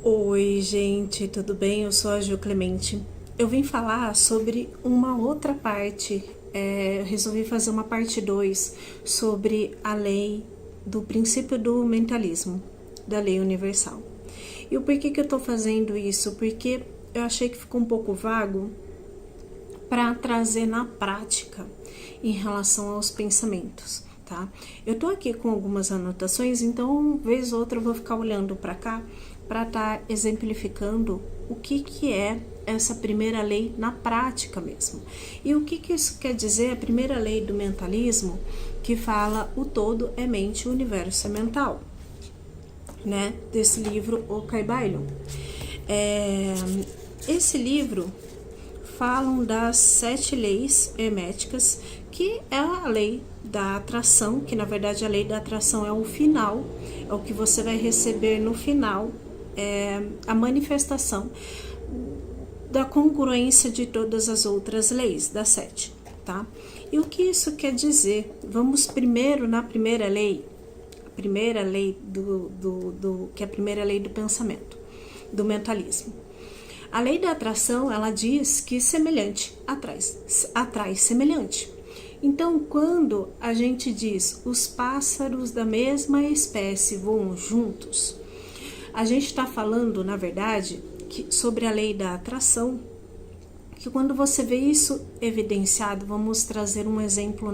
Oi, gente, tudo bem? Eu sou a Ju Clemente. Eu vim falar sobre uma outra parte. Eu resolvi fazer uma parte 2 sobre a lei do princípio do mentalismo, da lei universal. E o porquê que eu tô fazendo isso? Porque eu achei que ficou um pouco vago para trazer na prática em relação aos pensamentos, tá? Eu tô aqui com algumas anotações, então vez ou outra eu vou ficar olhando para cá para estar exemplificando o que é essa primeira lei na prática mesmo. E o que isso quer dizer? A primeira lei do mentalismo, que fala o todo é mente, o universo é mental, né? Desse livro, O Caibalion. Esse livro falam das 7 leis herméticas, que é a lei da atração, que na verdade a lei da atração é o final, é o que você vai receber no final, a manifestação da congruência de todas as outras leis, das 7, tá? E o que isso quer dizer? Vamos primeiro na primeira lei, que é a primeira lei do pensamento, do mentalismo. A lei da atração, ela diz que semelhante atrai semelhante. Então, quando a gente diz os pássaros da mesma espécie voam juntos, a gente está falando, na verdade, sobre a lei da atração, que quando você vê isso evidenciado, vamos trazer um exemplo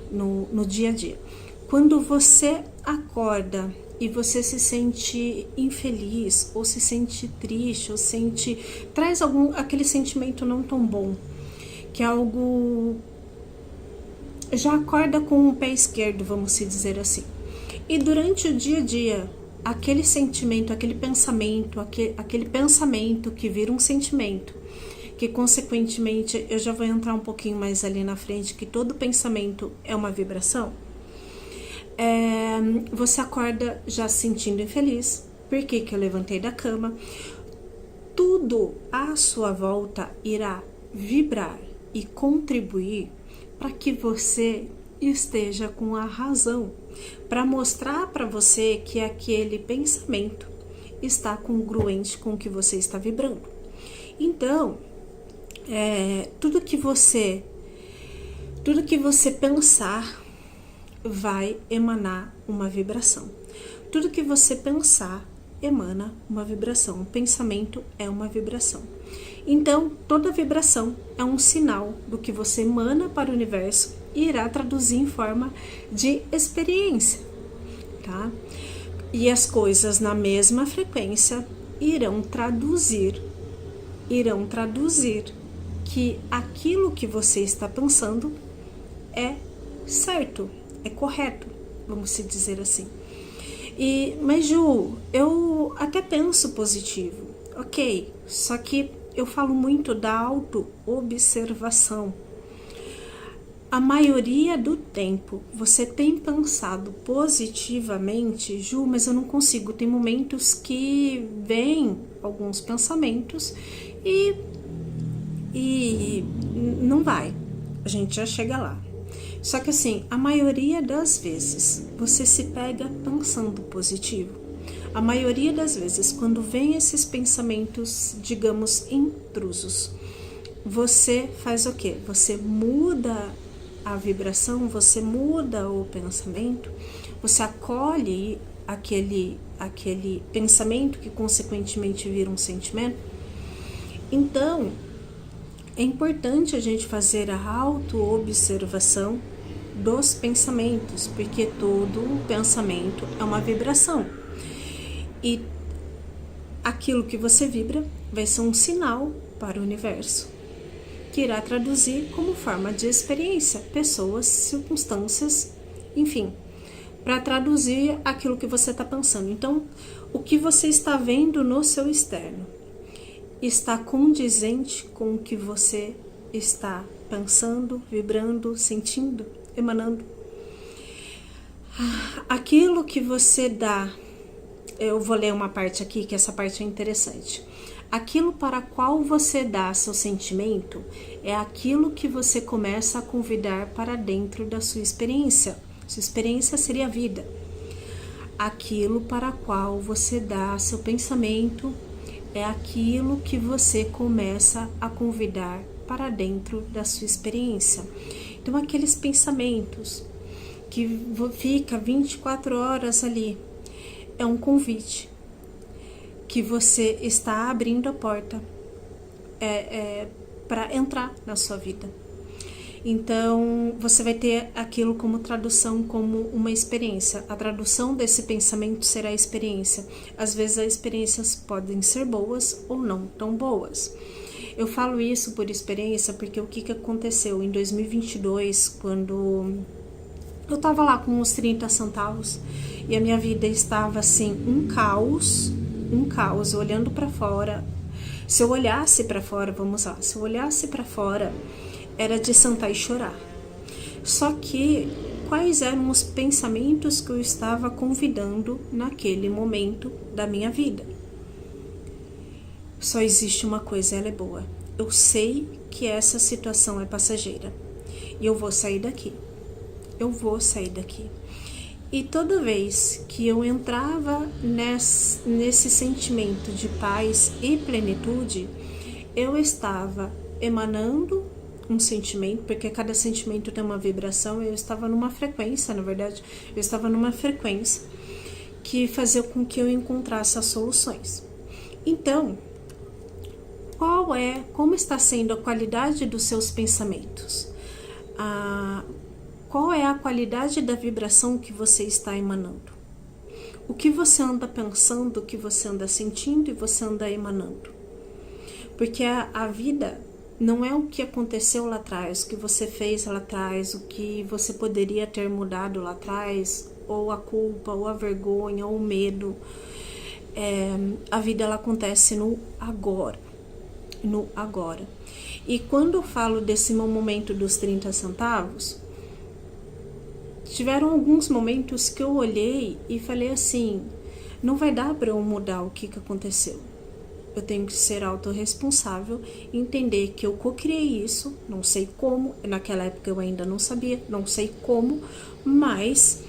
no dia a dia. Quando você acorda e você se sente infeliz, ou se sente triste, ou traz aquele sentimento não tão bom, que é algo, já acorda com o pé esquerdo, vamos dizer assim. E durante o dia a dia, aquele sentimento, aquele pensamento que vira um sentimento, que consequentemente, eu já vou entrar um pouquinho mais ali na frente, que todo pensamento é uma vibração. Você acorda já se sentindo infeliz. Por que eu levantei da cama? Tudo à sua volta irá vibrar e contribuir para que você esteja com a razão, para mostrar para você que aquele pensamento está congruente com o que você está vibrando. Então, tudo que você pensar vai emanar uma vibração. Tudo que você pensar emana uma vibração. O pensamento é uma vibração. Então, toda vibração é um sinal do que você emana para o universo e irá traduzir em forma de experiência, tá? E as coisas na mesma frequência irão traduzir que aquilo que você está pensando é certo, é correto, vamos se dizer assim. Mas Ju, eu até penso positivo, ok, só que eu falo muito da auto-observação. A maioria do tempo você tem pensado positivamente, Ju, mas eu não consigo. Tem momentos que vêm alguns pensamentos e não vai. A gente já chega lá. Só que assim, a maioria das vezes você se pega pensando positivo. A maioria das vezes, quando vem esses pensamentos, digamos, intrusos, você faz o quê? Você muda a vibração, você muda o pensamento, você acolhe aquele pensamento que consequentemente vira um sentimento. Então, é importante a gente fazer a auto-observação dos pensamentos, porque todo pensamento é uma vibração. E aquilo que você vibra vai ser um sinal para o universo, que irá traduzir como forma de experiência, pessoas, circunstâncias, enfim, para traduzir aquilo que você está pensando. Então, o que você está vendo no seu externo está condizente com o que você está pensando, vibrando, sentindo, emanando. Aquilo que você dá, eu vou ler uma parte aqui, que essa parte é interessante. Aquilo para qual você dá seu sentimento é aquilo que você começa a convidar para dentro da sua experiência. Sua experiência seria a vida. aquilo para qual você dá seu pensamento, é aquilo que você começa a convidar para dentro da sua experiência. Então, aqueles pensamentos que fica 24 horas ali, é um convite que você está abrindo a porta para entrar na sua vida. Então, você vai ter aquilo como tradução, como uma experiência. A tradução desse pensamento será a experiência. Às vezes, as experiências podem ser boas ou não tão boas. Eu falo isso por experiência porque o que aconteceu em 2022, quando eu tava lá com uns 30 centavos e a minha vida estava assim, um caos, olhando para fora. Se eu olhasse para fora, se eu olhasse para fora, era de sentar e chorar. Só que quais eram os pensamentos que eu estava convidando naquele momento da minha vida? Só existe uma coisa, ela é boa. Eu sei que essa situação é passageira e eu vou sair daqui. E toda vez que eu entrava nesse sentimento de paz e plenitude, eu estava emanando um sentimento, porque cada sentimento tem uma vibração. Eu estava numa frequência, na verdade, que fazia com que eu encontrasse as soluções. Então, como está sendo a qualidade dos seus pensamentos? Qual é a qualidade da vibração que você está emanando? O que você anda pensando, o que você anda sentindo e você anda emanando? Porque a vida não é o que aconteceu lá atrás, o que você fez lá atrás, o que você poderia ter mudado lá atrás, ou a culpa, ou a vergonha, ou o medo. A vida, ela acontece no agora. E quando eu falo desse meu momento dos 30 centavos, tiveram alguns momentos que eu olhei e falei assim, não vai dar para eu mudar o que aconteceu. Eu tenho que ser autorresponsável, entender que eu co-criei isso, não sei como, naquela época eu ainda não sabia, não sei como, mas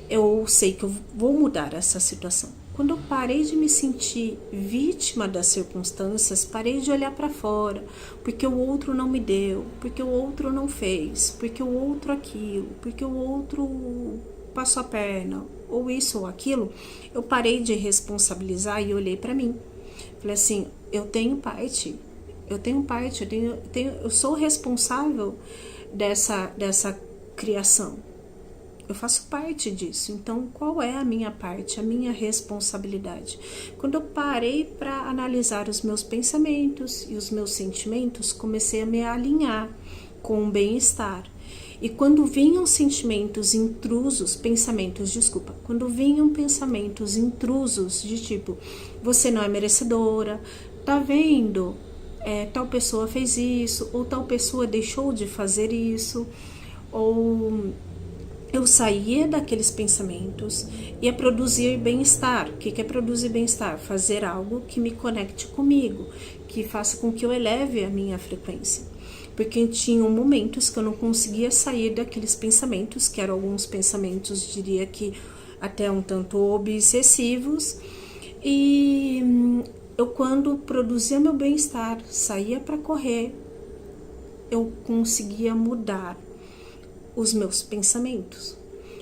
eu sei que eu vou mudar essa situação. Quando eu parei de me sentir vítima das circunstâncias, parei de olhar para fora, porque o outro não me deu, porque o outro não fez, porque o outro aquilo, porque o outro passou a perna, ou isso ou aquilo, eu parei de responsabilizar e olhei para mim. Falei assim, eu sou responsável dessa criação. Eu faço parte disso. Então, qual é a minha parte, a minha responsabilidade? Quando eu parei para analisar os meus pensamentos e os meus sentimentos, comecei a me alinhar com o bem-estar. E quando vinham quando vinham pensamentos intrusos de tipo, você não é merecedora, tá vendo? Tal pessoa fez isso, ou tal pessoa deixou de fazer isso, ou eu saía daqueles pensamentos e ia produzir bem-estar. O que é produzir bem-estar? Fazer algo que me conecte comigo, que faça com que eu eleve a minha frequência. Porque tinham momentos que eu não conseguia sair daqueles pensamentos, que eram alguns pensamentos, diria que até um tanto obsessivos. E eu, quando produzia meu bem-estar, saía para correr, eu conseguia mudar os meus pensamentos,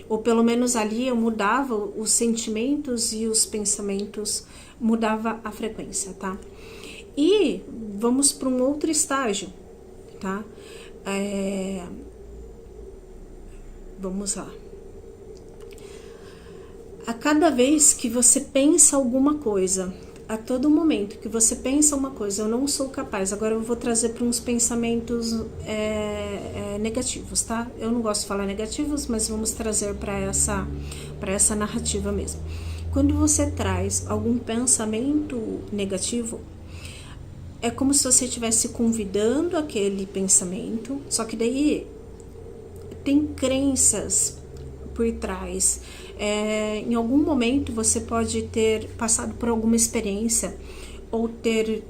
ou pelo menos ali eu mudava os sentimentos e os pensamentos, mudava a frequência, tá? E vamos para um outro estágio, tá? Vamos lá. A cada vez que você pensa alguma coisa, a todo momento que você pensa uma coisa, eu não sou capaz, agora eu vou trazer para uns pensamentos negativos, tá? Eu não gosto de falar negativos, mas vamos trazer para essa narrativa mesmo. Quando você traz algum pensamento negativo, é como se você estivesse convidando aquele pensamento, só que daí tem crenças por trás. Em algum momento você pode ter passado por alguma experiência ou ter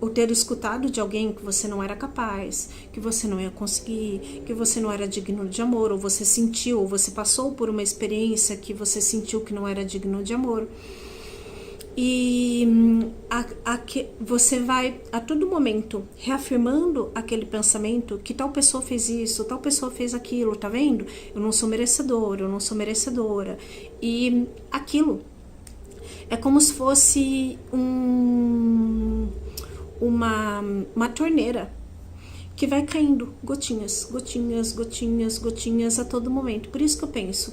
ou ter escutado de alguém que você não era capaz, que você não ia conseguir, que você não era digno de amor, ou você sentiu, ou você passou por uma experiência que você sentiu que não era digno de amor. E você vai a todo momento reafirmando aquele pensamento que tal pessoa fez isso, tal pessoa fez aquilo, tá vendo? Eu não sou merecedor, eu não sou merecedora. E aquilo é como se fosse uma torneira que vai caindo gotinhas, gotinhas, gotinhas, gotinhas a todo momento. Por isso que eu penso,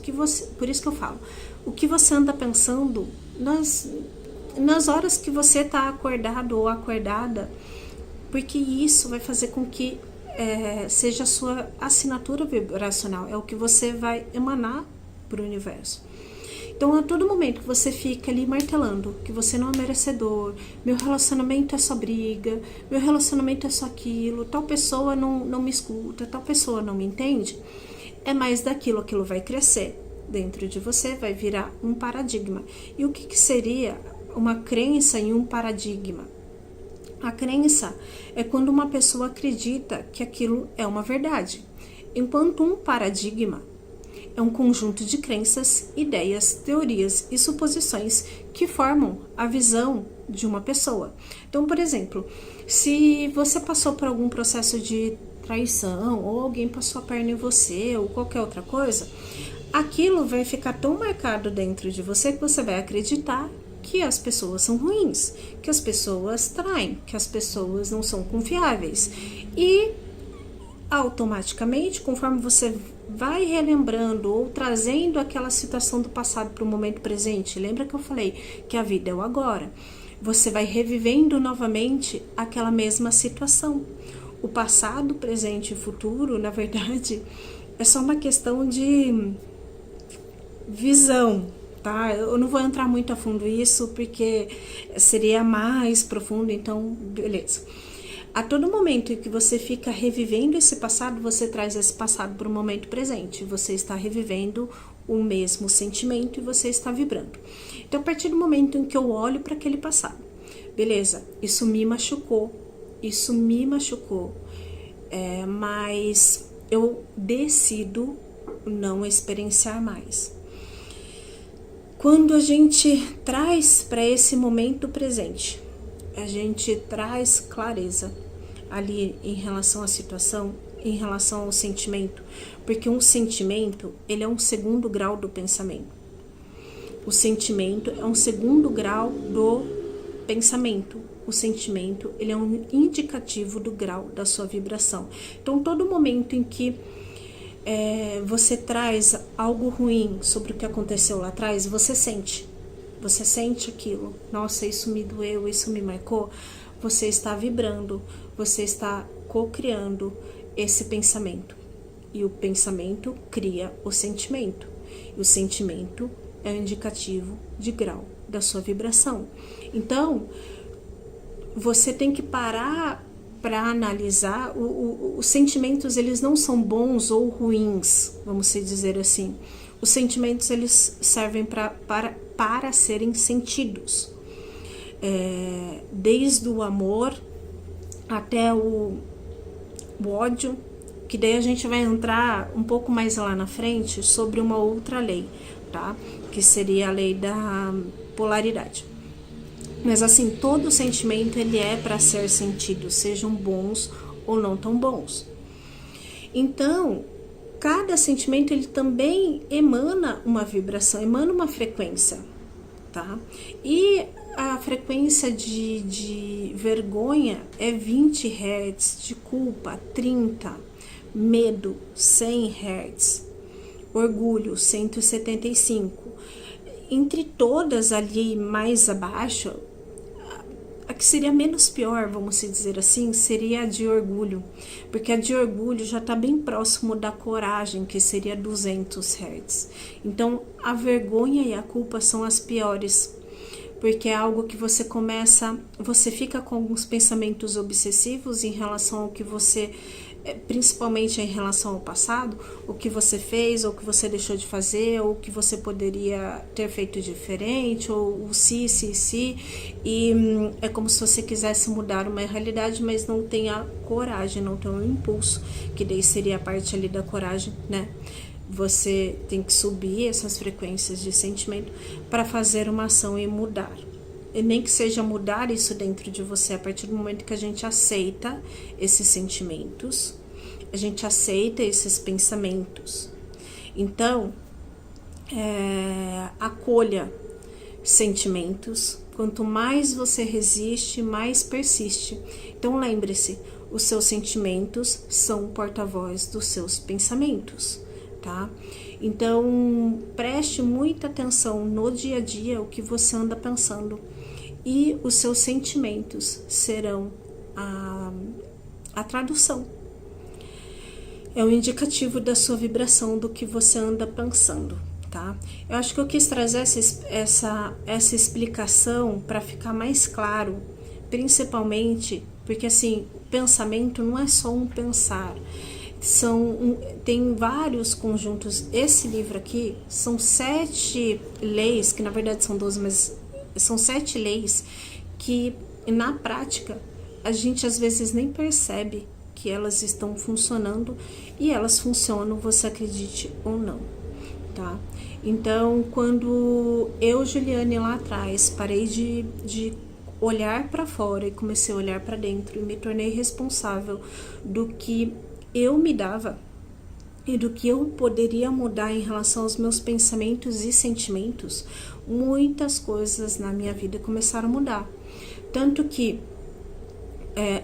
por isso que eu falo, o que você anda pensando nas horas que você está acordado ou acordada, porque isso vai fazer com que seja a sua assinatura vibracional, é o que você vai emanar para o universo. Então, a todo momento que você fica ali martelando que você não é merecedor, meu relacionamento é só briga, meu relacionamento é só aquilo, tal pessoa não me escuta, tal pessoa não me entende, é mais daquilo, aquilo vai crescer dentro de você, vai virar um paradigma. E o que seria uma crença em um paradigma? A crença é quando uma pessoa acredita que aquilo é uma verdade, enquanto um paradigma é um conjunto de crenças, ideias, teorias e suposições que formam a visão de uma pessoa. Então, por exemplo, se você passou por algum processo de traição, ou alguém passou a perna em você, ou qualquer outra coisa, aquilo vai ficar tão marcado dentro de você que você vai acreditar que as pessoas são ruins, que as pessoas traem, que as pessoas não são confiáveis. E automaticamente, conforme você vai relembrando ou trazendo aquela situação do passado para o momento presente, lembra que eu falei que a vida é o agora, você vai revivendo novamente aquela mesma situação. O passado, presente e futuro, na verdade, é só uma questão de visão, tá? Eu não vou entrar muito a fundo nisso porque seria mais profundo, então beleza. A todo momento em que você fica revivendo esse passado, você traz esse passado para o momento presente. Você está revivendo o mesmo sentimento e você está vibrando. Então, a partir do momento em que eu olho para aquele passado, beleza, isso me machucou, mas eu decido não experienciar mais. Quando a gente traz para esse momento presente, a gente traz clareza ali em relação à situação, em relação ao sentimento, porque um sentimento, ele é um segundo grau do pensamento. O sentimento é um segundo grau do pensamento. O sentimento, ele é um indicativo do grau da sua vibração. Então, todo momento em que você traz algo ruim sobre o que aconteceu lá atrás, você sente aquilo, nossa, isso me doeu, isso me marcou, você está vibrando, você está co-criando esse pensamento, e o pensamento cria o sentimento, e o sentimento é um indicativo de grau da sua vibração. Então, você tem que parar para analisar, os sentimentos, eles não são bons ou ruins, vamos dizer assim. Os sentimentos, eles servem para serem sentidos, desde o amor até o ódio, que daí a gente vai entrar um pouco mais lá na frente sobre uma outra lei, tá? Que seria a lei da polaridade. Mas assim, todo sentimento, ele é para ser sentido, sejam bons ou não tão bons. Então, cada sentimento, ele também emana uma vibração, emana uma frequência, tá? E a frequência de vergonha é 20 Hz, de culpa 30, medo 100 Hz, orgulho 175. Entre todas ali mais abaixo, a que seria menos pior, vamos dizer assim, seria a de orgulho, porque a de orgulho já está bem próximo da coragem, que seria 200 Hz. Então, a vergonha e a culpa são as piores, porque é algo que você fica com alguns pensamentos obsessivos em relação ao que você principalmente em relação ao passado, o que você fez, ou o que você deixou de fazer, ou o que você poderia ter feito diferente, ou o se, e é como se você quisesse mudar uma realidade, mas não tem a coragem, não tem o impulso, que daí seria a parte ali da coragem, né? Você tem que subir essas frequências de sentimento para fazer uma ação e mudar. E nem que seja mudar isso dentro de você, a partir do momento que a gente aceita esses sentimentos, a gente aceita esses pensamentos. Então, acolha sentimentos. Quanto mais você resiste, mais persiste. Então, lembre-se, os seus sentimentos são o porta-voz dos seus pensamentos, tá? Então, preste muita atenção no dia a dia, o que você anda pensando, e os seus sentimentos serão a tradução. É um indicativo da sua vibração, do que você anda pensando, tá? Eu acho que eu quis trazer essa explicação para ficar mais claro, principalmente porque, assim, o pensamento não é só um pensar, tem vários conjuntos. Esse livro aqui são 7 leis, que na verdade são 12, mas são 7 leis que na prática a gente às vezes nem percebe que elas estão funcionando, e elas funcionam, você acredite ou não, tá? Então, quando eu, Juliane, lá atrás, parei de olhar para fora e comecei a olhar para dentro, e me tornei responsável do que eu me dava e do que eu poderia mudar em relação aos meus pensamentos e sentimentos, muitas coisas na minha vida começaram a mudar. Tanto que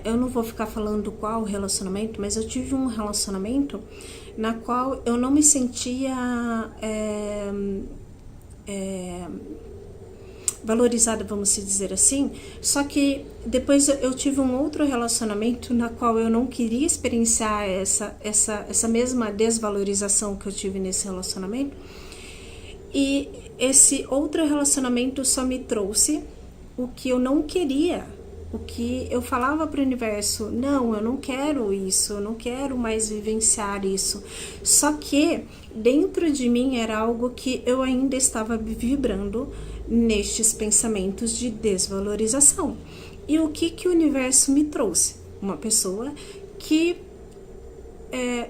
eu não vou ficar falando qual relacionamento, mas eu tive um relacionamento na qual eu não me sentia valorizada, vamos dizer assim. Só que depois eu tive um outro relacionamento na qual eu não queria experienciar essa mesma desvalorização que eu tive nesse relacionamento, e esse outro relacionamento só me trouxe o que eu não queria, o que eu falava para o universo: não, eu não quero isso, eu não quero mais vivenciar isso. Só que dentro de mim era algo que eu ainda estava vibrando nestes pensamentos de desvalorização. E o que o universo me trouxe? Uma pessoa que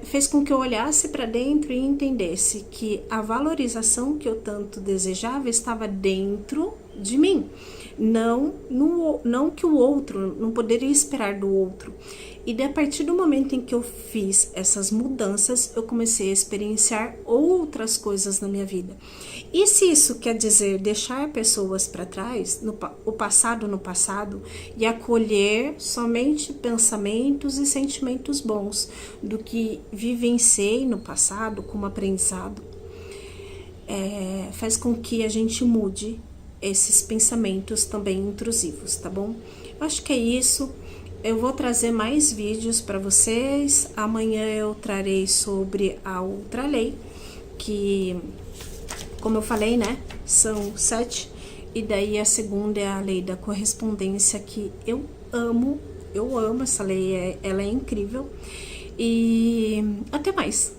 fez com que eu olhasse para dentro e entendesse que a valorização que eu tanto desejava estava dentro de mim, não que o outro, não poderia esperar do outro. E a partir do momento em que eu fiz essas mudanças, eu comecei a experienciar outras coisas na minha vida. E se isso quer dizer deixar pessoas para trás, o passado no passado, e acolher somente pensamentos e sentimentos bons do que vivenciei no passado como aprendizado, faz com que a gente mude esses pensamentos também intrusivos, tá bom? Eu acho que é isso. Eu vou trazer mais vídeos para vocês. Amanhã eu trarei sobre a outra lei, que, como eu falei, né, são 7. E daí a segunda é a lei da correspondência, que eu amo essa lei, ela é incrível. E até mais.